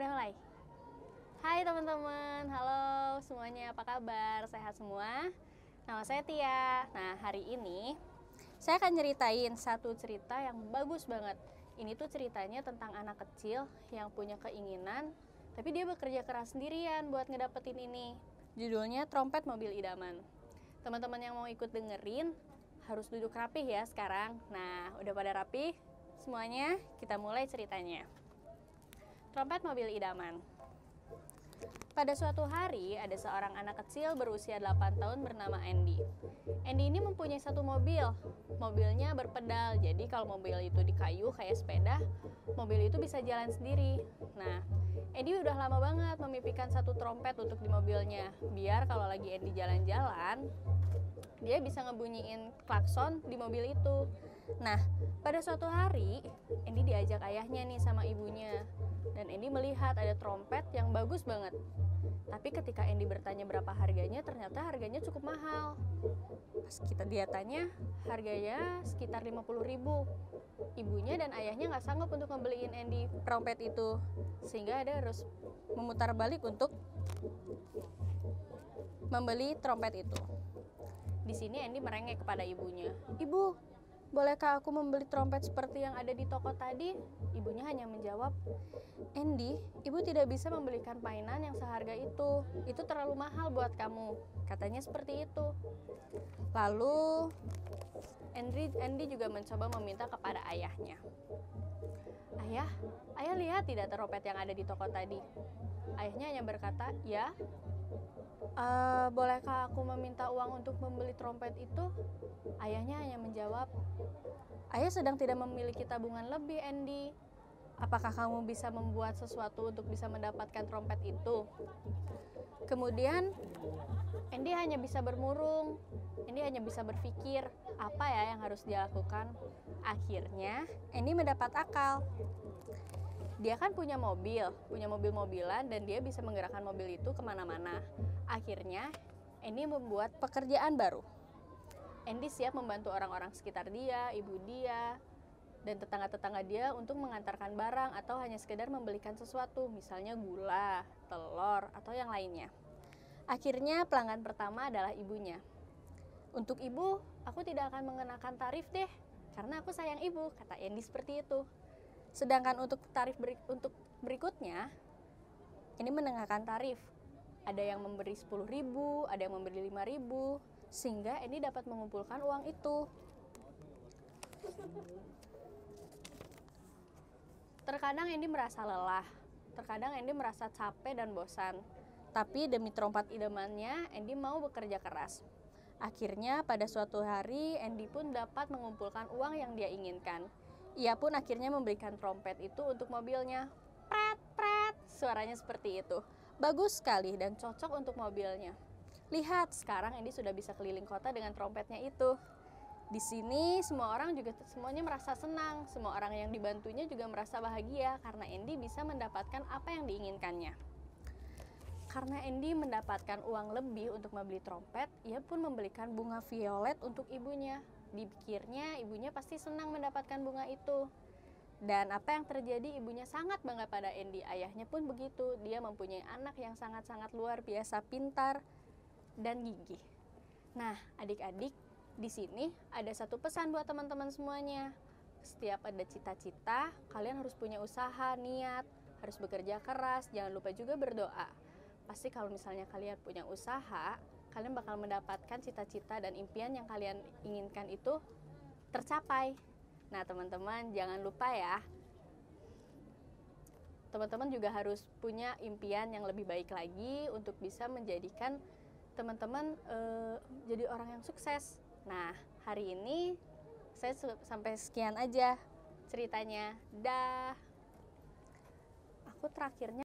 Udah mulai? Hai teman-teman, halo semuanya, apa kabar? Sehat semua? Nama saya Tia. Nah, hari ini saya akan nyeritain satu cerita yang bagus banget. Ini tuh ceritanya tentang anak kecil yang punya keinginan, tapi dia bekerja keras sendirian buat ngedapetin ini. Judulnya Trompet Mobil Idaman. Teman-teman yang mau ikut dengerin, harus duduk rapih ya sekarang. Nah, udah pada rapih? Semuanya, kita mulai ceritanya. Trompet Mobil Idaman. Pada suatu hari, ada seorang anak kecil berusia 8 tahun bernama Andy. Andy ini mempunyai satu mobil. Mobilnya berpedal, jadi kalau mobil itu di kayu kayak sepeda, mobil itu bisa jalan sendiri. Nah, Andy udah lama banget memimpikan satu trompet untuk di mobilnya, biar kalau lagi Andy jalan-jalan, dia bisa ngebunyiin klakson di mobil itu. Nah, pada suatu hari, Andy diajak ayahnya nih sama ibunya. Dan Andy melihat ada trompet yang bagus banget. Tapi ketika Andy bertanya berapa harganya, ternyata harganya cukup mahal. Pas dia tanya, harganya sekitar 50.000. Ibunya dan ayahnya nggak sanggup untuk ngebeliin Andy trompet itu. Sehingga ada harus memutar balik untuk membeli trompet itu. Di sini Andy merengek kepada ibunya. "Ibu, bolehkah aku membeli trompet seperti yang ada di toko tadi?" Ibunya hanya menjawab, "Andy, ibu tidak bisa membelikan mainan yang seharga itu. Itu terlalu mahal buat kamu." Katanya seperti itu. Lalu Andy juga mencoba meminta kepada ayahnya. Ayah lihat tidak trompet yang ada di toko tadi?" Ayahnya hanya berkata, "Ya." Bolehkah aku meminta uang untuk membeli trompet itu?" Ayahnya hanya menjawab, "Ayah sedang tidak memiliki tabungan lebih, Andy. Apakah kamu bisa membuat sesuatu untuk bisa mendapatkan trompet itu?" Kemudian Andy hanya bisa bermurung. Andy hanya bisa berpikir apa ya yang harus dia lakukan. Akhirnya Andy mendapat akal. Dia kan punya mobil-mobilan, dan dia bisa menggerakkan mobil itu kemana-mana. Akhirnya Andy membuat pekerjaan baru. Andy siap membantu orang-orang sekitar dia, ibu dia, dan tetangga-tetangga dia untuk mengantarkan barang atau hanya sekedar membelikan sesuatu, misalnya gula, telur, atau yang lainnya. Akhirnya pelanggan pertama adalah ibunya. "Untuk ibu, aku tidak akan mengenakan tarif deh, karena aku sayang ibu," kata Andy seperti itu. Sedangkan untuk tarif untuk berikutnya, ini menengahkan tarif. Ada yang memberi 10.000, ada yang memberi 5.000, sehingga ini dapat mengumpulkan uang itu. Terkadang Andy merasa lelah, terkadang Andy merasa capek dan bosan. Tapi demi trompet idamannya, Andy mau bekerja keras. Akhirnya pada suatu hari, Andy pun dapat mengumpulkan uang yang dia inginkan. Ia pun akhirnya memberikan trompet itu untuk mobilnya. Pret, pret, suaranya seperti itu. Bagus sekali dan cocok untuk mobilnya. Lihat, sekarang Andy sudah bisa keliling kota dengan trompetnya itu. Di sini semuanya merasa senang. Semua orang yang dibantunya juga merasa bahagia karena Andy bisa mendapatkan apa yang diinginkannya. Karena Andy mendapatkan uang lebih untuk membeli trompet, ia pun membelikan bunga violet untuk ibunya. Dipikirnya ibunya pasti senang mendapatkan bunga itu. Dan apa yang terjadi, ibunya sangat bangga pada Andy. Ayahnya pun begitu. Dia mempunyai anak yang sangat-sangat luar biasa pintar dan gigih. Nah, adik-adik, di sini ada satu pesan buat teman-teman semuanya. Setiap ada cita-cita, kalian harus punya usaha, niat, harus bekerja keras, jangan lupa juga berdoa. Pasti kalau misalnya kalian punya usaha, kalian bakal mendapatkan cita-cita dan impian yang kalian inginkan itu tercapai. Nah, teman-teman jangan lupa ya. Teman-teman juga harus punya impian yang lebih baik lagi untuk bisa menjadikan teman-teman jadi orang yang sukses. Nah, hari ini saya sampai sekian aja ceritanya. Dah. Aku terakhirnya